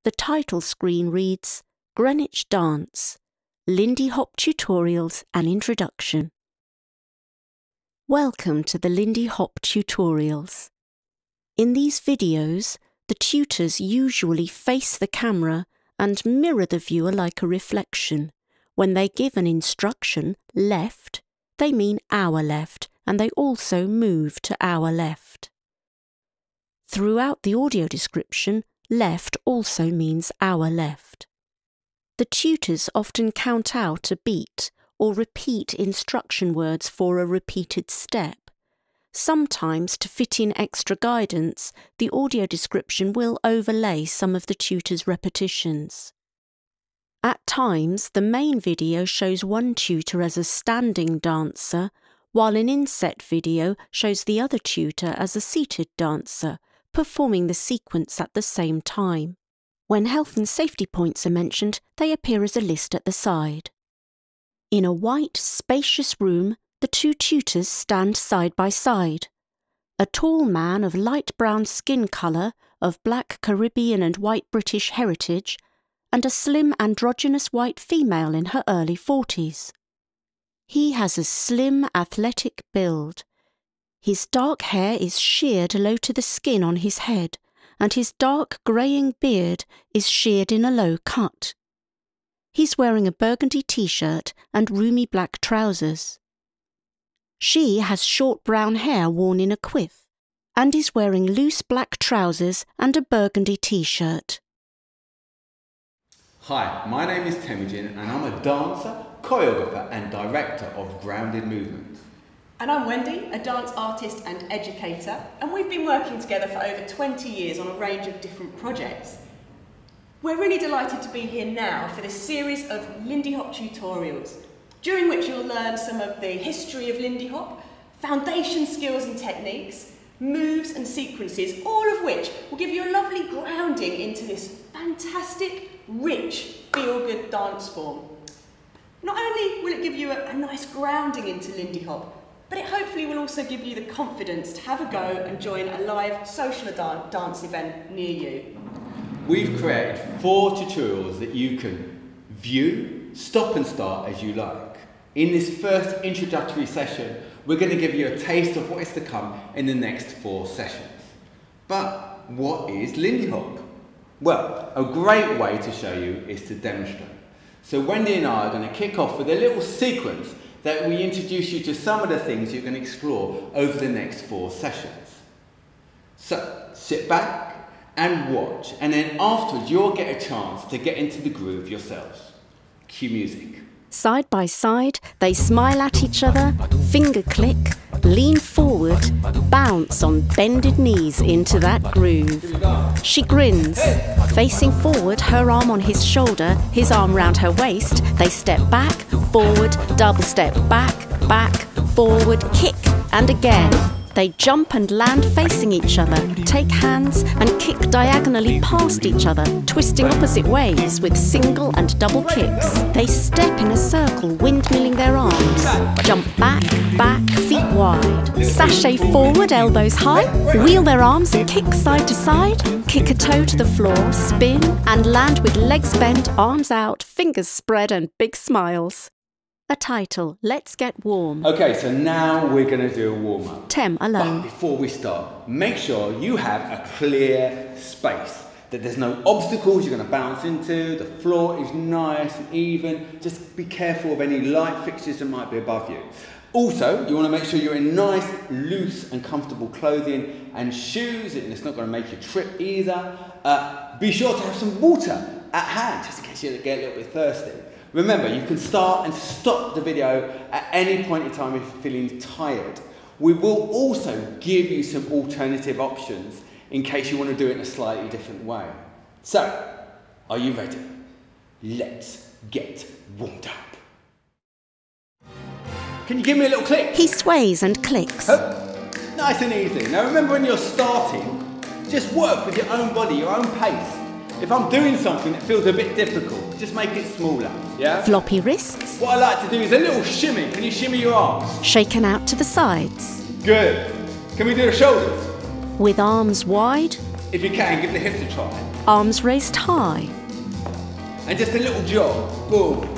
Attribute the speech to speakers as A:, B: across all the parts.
A: The title screen reads Greenwich Dance, Lindy Hop Tutorials and Introduction. Welcome to the Lindy Hop Tutorials. In these videos, the tutors usually face the camera and mirror the viewer like a reflection. When they give an instruction, left, they mean our left, and they also move to our left. Throughout the audio description, left also means our left. The tutors often count out a beat or repeat instruction words for a repeated step. Sometimes, to fit in extra guidance, the audio description will overlay some of the tutor's repetitions. At times, the main video shows one tutor as a standing dancer, while an inset video shows the other tutor as a seated dancer, performing the sequence at the same time. When health and safety points are mentioned, they appear as a list at the side. In a white, spacious room, the two tutors stand side by side. A tall man of light brown skin colour, of black Caribbean and white British heritage, and a slim androgynous white female in her early 40s. He has a slim, athletic build. His dark hair is sheared low to the skin on his head, and his dark greying beard is sheared in a low cut. He's wearing a burgundy t-shirt and roomy black trousers. She has short brown hair worn in a quiff, and is wearing loose black trousers and a burgundy t-shirt.
B: Hi, my name is Temujin, and I'm a dancer, choreographer and director of Grounded Movement.
C: And I'm Wendy, a dance artist and educator, and we've been working together for over 20 years on a range of different projects. We're really delighted to be here now for this series of Lindy Hop tutorials, during which you'll learn some of the history of Lindy Hop, foundation skills and techniques, moves and sequences, all of which will give you a lovely grounding into this fantastic, rich, feel-good dance form. Not only will it give you a nice grounding into Lindy Hop, but it hopefully will also give you the confidence to have a go and join a live social dance event near you.
B: We've created 4 tutorials that you can view, stop and start as you like. In this first introductory session, we're going to give you a taste of what is to come in the next 4 sessions. But what is Lindy Hop? Well, a great way to show you is to demonstrate. So Wendy and I are going to kick off with a little sequence that we introduce you to some of the things you can explore over the next 4 sessions. So sit back and watch, and then afterwards you'll get a chance to get into the groove yourselves. Cue music.
A: Side by side, they smile at each other, finger click, lean forward, bounce on bended knees into that groove. She grins, facing forward, her arm on his shoulder, his arm round her waist. They step back, forward, double step back, back, forward, kick, and again. They jump and land facing each other, take hands and kick diagonally past each other, twisting opposite ways with single and double kicks. They step in a circle, windmilling their arms. Jump back, back, feet wide. Sashay forward, elbows high. Wheel their arms and kick side to side. Kick a toe to the floor, spin and land with legs bent, arms out, fingers spread and big smiles. A title, Let's Get Warm.
B: Okay, so now we're going to do a warm-up.
A: Tem alone.
B: But before we start, make sure you have a clear space, that there's no obstacles you're going to bounce into, the floor is nice and even. Just be careful of any light fixtures that might be above you. Also, you want to make sure you're in nice, loose and comfortable clothing and shoes, and it's not going to make you trip either. Be sure to have some water at hand, just in case you get a little bit thirsty. Remember, you can start and stop the video at any point in time if you're feeling tired. We will also give you some alternative options in case you want to do it in a slightly different way. So, are you ready? Let's get warmed up. Can you give me a little click?
A: He sways and clicks.
B: Nice and easy. Now remember, when you're starting, just work with your own body, your own pace. If I'm doing something that feels a bit difficult, just make it smaller, yeah?
A: Floppy wrists.
B: What I like to do is a little shimmy. Can you shimmy your arms?
A: Shaken out to the sides.
B: Good. Can we do the shoulders?
A: With arms wide.
B: If you can, give the hips a try.
A: arms raised high.
B: And just a little jog. Boom.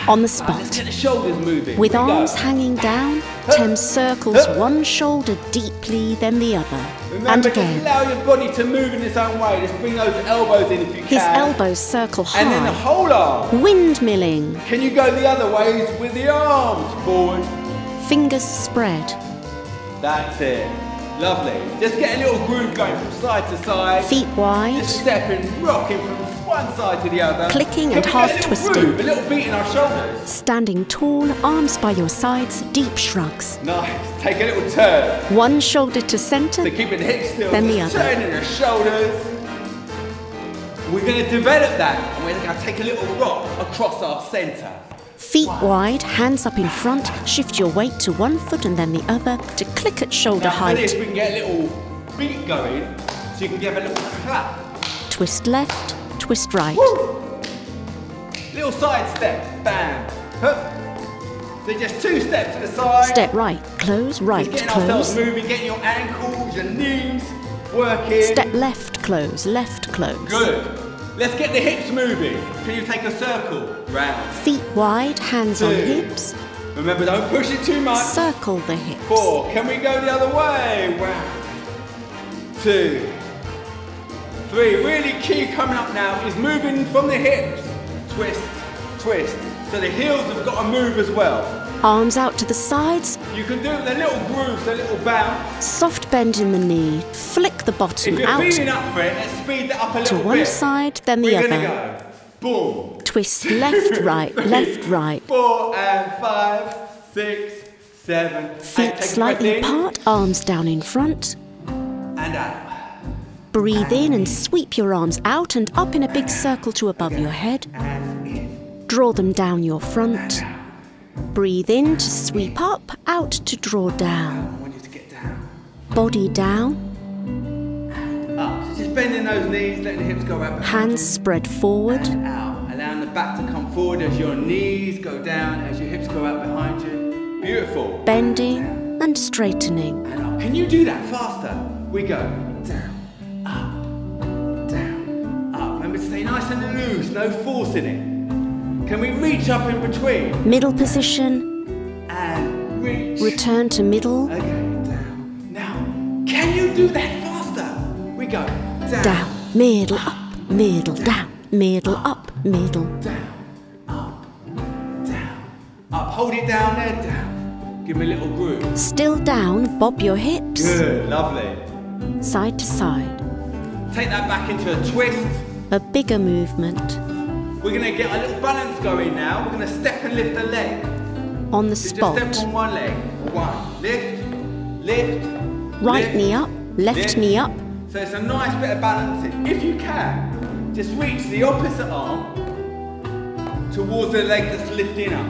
A: On the
B: Let's
A: spot.
B: get the shoulders moving.
A: With
B: We go.
A: arms hanging down, Tem circles one shoulder deeply, then the other.
B: Remember,
A: And
B: just
A: again.
B: allow your body to move in its own way. Just bring those elbows in if you can.
A: His elbows circle
B: And then the
A: high.
B: whole arm.
A: Windmilling.
B: Can you go the other ways with the arms? Forward.
A: Fingers spread.
B: That's it. Lovely. Just get a little groove going from side to side.
A: Feet wide.
B: Just stepping, rocking from one side to the other.
A: Clicking
B: Can
A: and
B: we
A: half
B: get a little
A: twisting.
B: groove, a little beat in our shoulders.
A: Standing tall, arms by your sides, deep shrugs.
B: Nice. Take a little turn.
A: One shoulder to centre,
B: So keeping the hips still.
A: Then the
B: just
A: other.
B: Turning the shoulders. We're going to develop that and we're going to take a little rock across our centre.
A: feet wide, hands up in front, shift your weight to one foot and then the other to click at shoulder
B: Now for this
A: height.
B: we can get a little beat going so you can give a little clap.
A: Twist left, twist right.
B: Woo! Little side step, bam. Hup. So just 2 steps to the side.
A: Step right, close, right,
B: Just getting ourselves
A: close.
B: moving, getting your ankles, your knees working.
A: Step left, close, left, close.
B: Good. Let's get the hips moving. Can you take a circle? Round.
A: Feet wide, hands on
B: 2.
A: hips.
B: Remember, don't push it too much.
A: Circle the hips.
B: 4. Can we go the other way? 1, 2, 3. Really key coming up now is moving from the hips. Twist, twist. So the heels have got to move as well.
A: Arms out to the sides,
B: You can do it with a little grooves, a little bounce.
A: soft bend in the knee. Flick the
B: If
A: bottom
B: you're
A: out
B: feeling up for it, let's speed that up a
A: to
B: little
A: one
B: bit.
A: side, then the
B: We're gonna
A: other.
B: go. Boom.
A: Twist left, right, left, right.
B: 4 and 5, 6, 7. And
A: Feet
B: take a
A: slightly
B: breath in
A: apart, arms down in front.
B: and out.
A: Breathe in and sweep your arms out and up in a big circle to above your head.
B: And in.
A: Draw them down your front. Breathe in to sweep up, out to draw down.
B: I want you to get down.
A: Body down,
B: Up. So just bending those knees, letting the hips go out. behind
A: hands spread forward.
B: you. Out. Allowing the back to come forward as your knees go down, as your hips go out behind you. Beautiful.
A: Bending and straightening.
B: And up. Can you do that faster? We go down, up, down, up. Remember to stay nice and loose, no force in it. Can we reach up in between?
A: Middle position,
B: And reach.
A: return to middle,
B: Okay, down. Now, can you do that faster? We go down,
A: down, middle, up, middle, down, middle, up, middle.
B: down, up, down, up. Hold it down there, down. Give me a little groove.
A: Still down, bob your hips,
B: Good, lovely.
A: side to side.
B: Take that back into a twist.
A: A bigger movement.
B: We're going to get a little balance going now. We're going to step and lift the leg.
A: On the
B: So
A: spot.
B: just step on one leg. 1. Lift, lift.
A: Right
B: lift,
A: knee up, left
B: lift.
A: knee up.
B: So it's a nice bit of balancing. If you can, just reach the opposite arm towards the leg that's lifting up.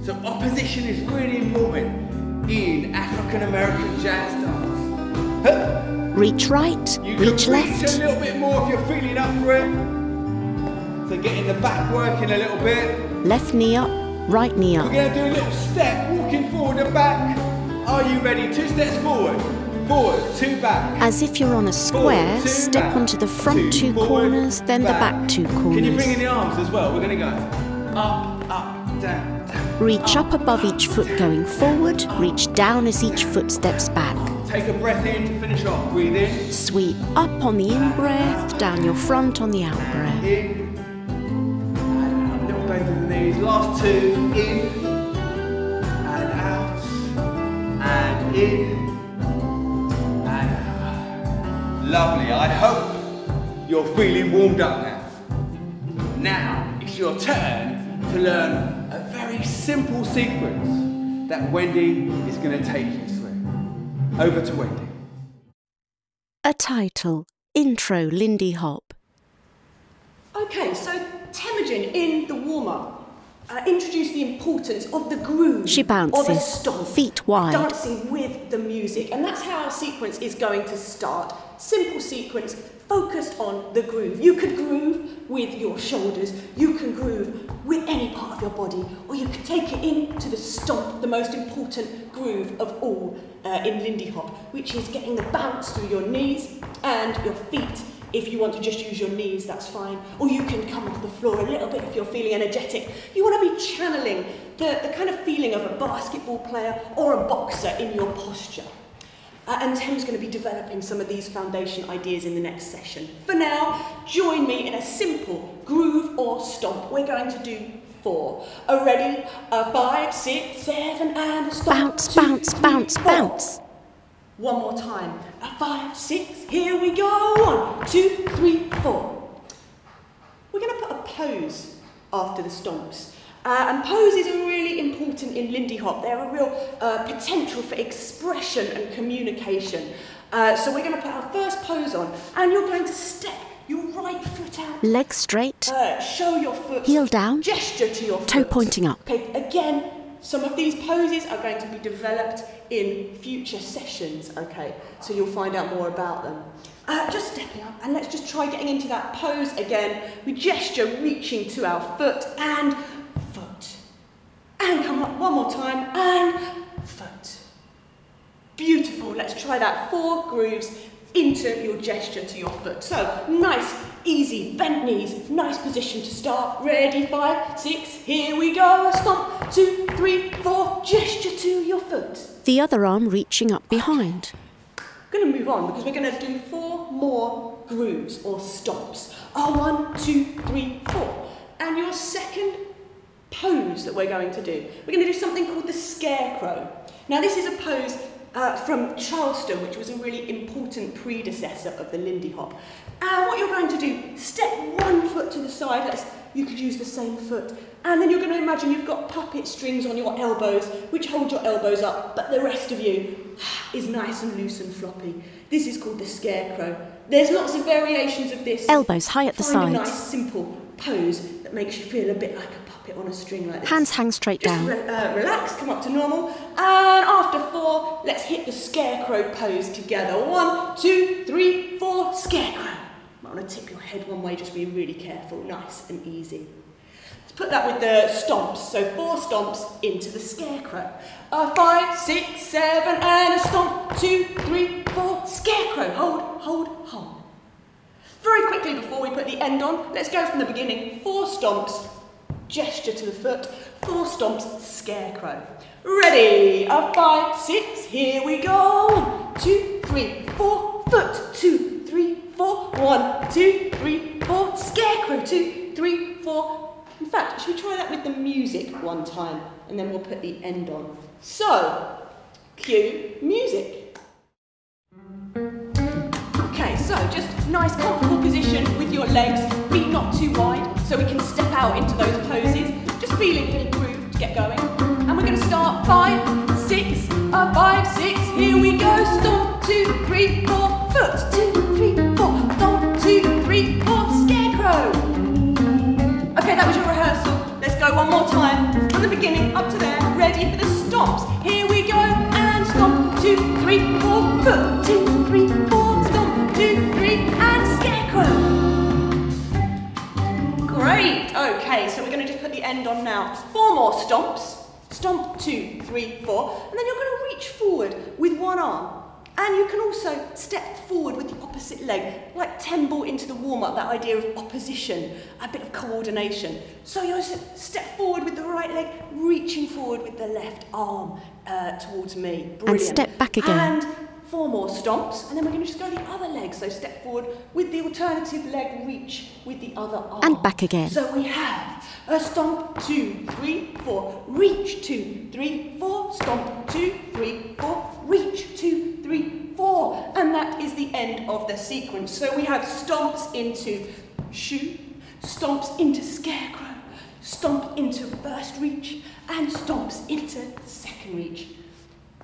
B: So opposition is really important in African American jazz dance. Huh.
A: Reach right,
B: You
A: reach
B: can reach a
A: left.
B: little bit more if you're feeling up for it. So getting the back working a little bit.
A: Left knee up, right knee
B: We're
A: up.
B: going to do a little step, walking forward and back. Are you ready? 2 steps forward, forward, 2 back.
A: As if you're on a square,
B: Forward, 2
A: step
B: back,
A: onto the front 2
B: forward,
A: corners, then the back 2
B: Can you bring in
A: corners.
B: the arms as well? We're going to go up, down, down.
A: Reach up above each foot going forward, reach down as each foot steps back.
B: Take a breath in to finish off. Breathe in,
A: Sweep up on the in-breath, down your front on the out-breath.
B: in, and out. Little bend in the knees. Last 2, in, and out, and in, and out. Lovely. I hope you're feeling warmed up now. Now it's your turn to learn a very simple sequence that Wendy is going to take you through. Over to Wendy.
A: A title, Intro Lindy Hop.
C: Okay, so Temujin in the warm-up introduced the importance of the groove
A: She
C: of a
A: bounces,
C: stomp,
A: feet wide.
C: dancing with the music, and that's how our sequence is going to start. Simple sequence, focused on the groove. You could groove with your shoulders, you can groove with any part of your body, or you could take it into the stomp, the most important groove of all in Lindy Hop, which is getting the bounce through your knees and your feet If you want to just use your knees, that's fine. Or you can come off the floor a little bit if you're feeling energetic. You want to be channeling the kind of feeling of a basketball player or a boxer in your posture. And Tem's going to be developing some of these foundation ideas in the next session. For now, join me in a simple groove or stomp. We're going to do 4. Are ready? 5, 6, 7, and a stomp.
A: Bounce, bounce, bounce, bounce.
C: One more time. 5, 6, here we go. 1, 2, 3, 4. We're going to put a pose after the stomps. And poses are really important in Lindy Hop. They're a real potential for expression and communication. So we're going to put our first pose on, and you're going to step your right foot out.
A: Legs straight.
C: Show your foot.
A: Heel down.
C: Gesture to your foot.
A: Toe pointing up.
C: Okay, again, some of these poses are going to be developed in future sessions, okay? So you'll find out more about them. Just stepping up, and let's just try getting into that pose again. We gesture reaching to our foot and foot. And come up one more time, and foot. Beautiful, let's try that. 4 grooves into your gesture to your foot. So, nice, easy, bent knees, nice position to start. Ready, 5, 6, here we go. Stomp, 2, 3, 4, gesture to your foot.
A: The other arm reaching up behind.
C: I'm going to move on because we're going to do 4 more grooves or stomps. 1, 2, 3, 4. And your second pose that we're going to do, we're going to do something called the Scarecrow. Now this is a pose from Charleston, which was a really important predecessor of the Lindy Hop. And what you're going to do, step one foot to the side, you could use the same foot, and then you're going to imagine you've got puppet strings on your elbows, which hold your elbows up, but the rest of you is nice and loose and floppy. This is called the Scarecrow. There's lots of variations of this.
A: Elbows high at the
C: Find
A: sides.
C: a nice, simple pose that makes you feel a bit like a puppet on a string like this.
A: Hands hang straight down.
C: Relax, come up to normal, and after 4, let's hit the Scarecrow pose together. 1, 2, 3, 4, Scarecrow. I want to tip your head one way, just be really careful, nice and easy. Let's put that with the stomps, so 4 stomps into the Scarecrow. 5, 6, 7, and a stomp, 2, 3, 4, Scarecrow. Hold, hold, hold. Very quickly before we put the end on, let's go from the beginning. 4 stomps, gesture to the foot, 4 stomps, Scarecrow. Ready? 5, 6, here we go. 1, 2, 3, 4, foot, 2, 3, 4, 1, 2, 3, 4, Scarecrow, 2, 3, 4. In fact, should we try that with the music one time, and then we'll put the end on. So, cue music. Okay, so just nice comfortable position with your legs, feet not too wide, so we can step out into those poses. Just feeling a little groove to get going. And we're going to start 5, 6, 5, 6, here we go. Stomp, 2, 3, 4, foot, 2, 3, 4, stomp, 2, 3, 4, Scarecrow. Okay, that was your rehearsal. Let's go one more time. From the beginning up to there. Ready for the stomps. Here we go. And stomp, 2, 3, 4, foot, 2, 3, 4, stomp, 2, 3, and Scarecrow. Great. Okay, so we're going to just put the end on now. 4 more stomps. Stomp, 2, 3, 4. And then you're going to reach forward with one arm. And you can also step forward with the opposite leg, like Tem brought into the warm-up, that idea of opposition, a bit of coordination. So you step forward with the right leg, reaching forward with the left arm towards me. Brilliant.
A: And step back again.
C: And 4 more stomps, and then we're going to just go the other leg. So step forward with the alternative leg, reach with the other arm.
A: And back again.
C: So we have a stomp, 2, 3, 4, reach, 2, 3, 4, stomp, 2, 3, 4, reach, 2, 3, 4. And that is the end of the sequence. So we have stomps into shoot, stomps into Scarecrow, stomp into first reach, and stomps into second reach.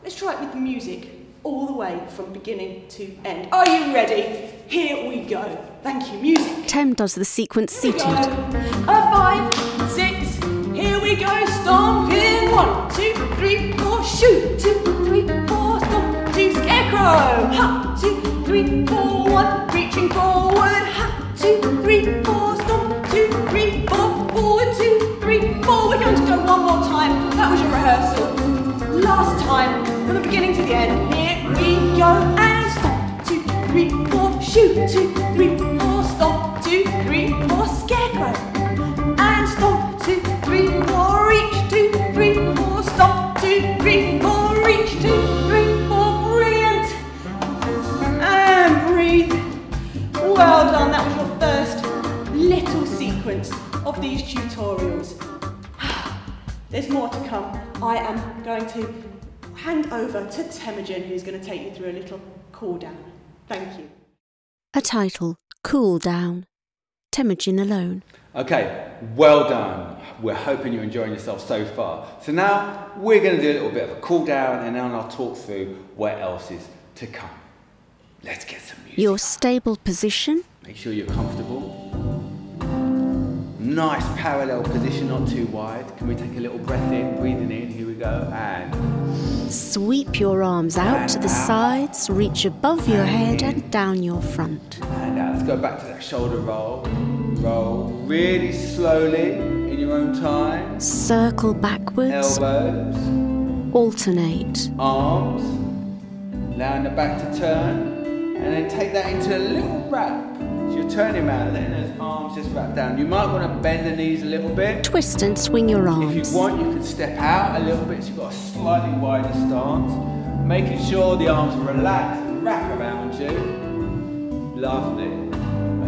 C: Let's try it with the music, all the way from beginning to end. Are you ready? Here we go. Thank you, music.
A: Tem does the sequence seated.
C: 5, 6, here we go. Stomp in 1, 2, 3, 4, shoot, 2, 3, 4, stomp, 2, Scarecrow, ha, 2, 3, 4, 1, reaching forward, ha, 2, 3, 4, stomp, 2, 3, 4, forward, 2, 3, 4. We're going to go one more time. That was your rehearsal. Last time, from the beginning to the end. Here we go, and stomp, 2, 3, 4, shoot, 2, 3, little sequence of these tutorials. There's more to come. I am going to hand over to Temujin, who's going to take you through a little cool down. Thank you.
A: A title, Cool Down. Temujin alone.
B: Okay, well done. We're hoping you're enjoying yourself so far. So now we're going to do a little bit of a cool down, and then I'll talk through what else is to come. Let's get some music.
A: Your stable position.
B: Make sure you're comfortable. Nice parallel position, not too wide. Can we take a little breath in, breathing in, here we go, and
A: sweep your arms out to the sides, reach above your head and down your front.
B: And out. Let's go back to that shoulder roll. Roll really slowly in your own time.
A: Circle backwards.
B: Elbows.
A: Alternate.
B: Arms. Allowing the back to turn. And then take that into a little wrap. So you're turning around, letting those arms just wrap down. You might want to bend the knees a little bit.
A: Twist and swing your arms.
B: If you want, you can step out a little bit so you've got a slightly wider stance. Making sure the arms are relaxed and wrap around you. Lovely.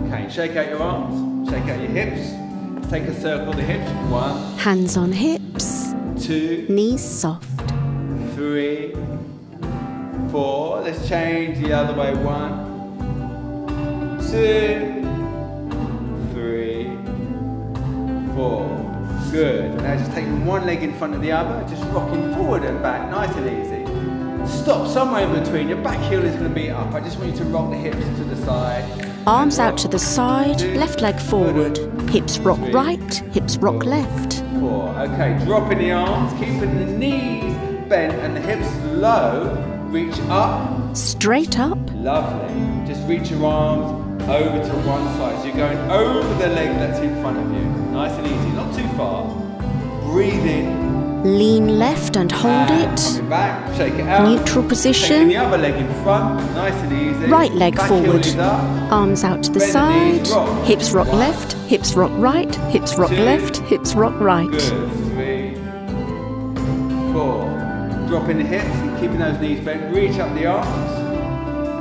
B: Okay, shake out your arms, shake out your hips. Let's take a circle of the hips. 1.
A: Hands on hips.
B: 2.
A: Knees soft.
B: 3. 4. Let's change the other way. 1, 2, 3, 4. Good. Now just taking one leg in front of the other, just rocking forward and back, nice and easy. Stop somewhere in between. Your back heel is going to be up. I just want you to rock the hips to the side.
A: Arms out to the side, left leg forward. Hips rock right, hips rock left.
B: 4. Okay, dropping the arms, keeping the knees bent and the hips low. Reach up.
A: Straight up.
B: Lovely. Just reach your arms over to one side. So you're going over the leg that's in front of you. Nice and easy, not too far. Breathe in.
A: Lean left and hold it.
B: Coming back, shake it out.
A: Neutral position.
B: Taking the other leg in front, nice and easy.
A: Right leg
B: Back
A: forward.
B: heel is up.
A: Arms out to the
B: Bend
A: side.
B: knees, rock.
A: Hips rock
B: 1,
A: left, hips rock right, hips rock
B: 2.
A: left, hips rock right.
B: Good. 3, 4. Dropping the hips and keeping those knees bent. Reach up the arms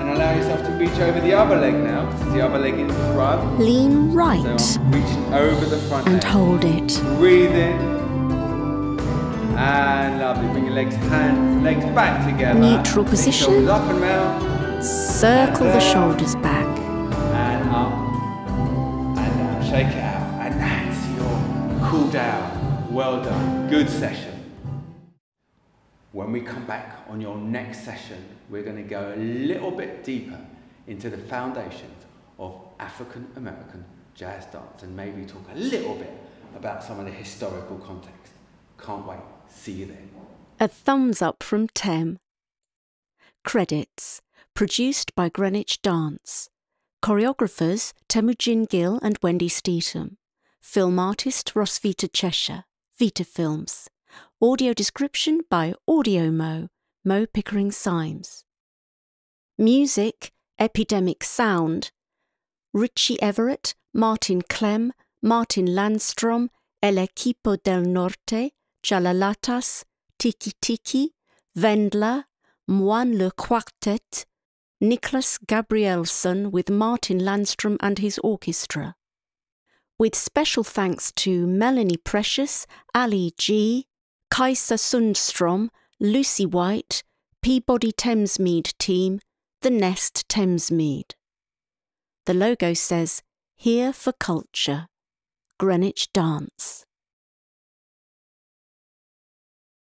B: and allow yourself to reach over the other leg now. This is the other leg in front.
A: Lean right.
B: So I'm reaching over the front
A: and
B: leg.
A: hold it.
B: Breathe in. And lovely. Bring your legs back together.
A: Neutral
B: Bring
A: position.
B: shoulders up and round.
A: Circle the shoulders back.
B: And up. And down. Shake it out. And that's your cool down. Well done. Good session. When we come back on your next session, we're going to go a little bit deeper into the foundations of African American jazz dance and maybe talk a little bit about some of the historical context. Can't wait. See you then.
A: A thumbs up from Tem. Credits. Produced by Greenwich Dance. Choreographers Temujin Gill and Wendy Steatham. Film artist Rosvita Cheshire. Vita Films. Audio description by Audiomo, Mo Pickering Symes. Music, Epidemic Sound, Richie Everett, Martin Clem, Martin Landstrom, El Equipo del Norte, Jalalatas, Tiki Tiki, Wendler, Moine Le Quartet, Nicholas Gabrielson with Martin Landstrom and his orchestra. With special thanks to Melanie Precious, Ali G, Kajsa Sundstrom, Lucy White, Peabody Thamesmead Team, The Nest Thamesmead. The logo says, Here for Culture, Greenwich Dance.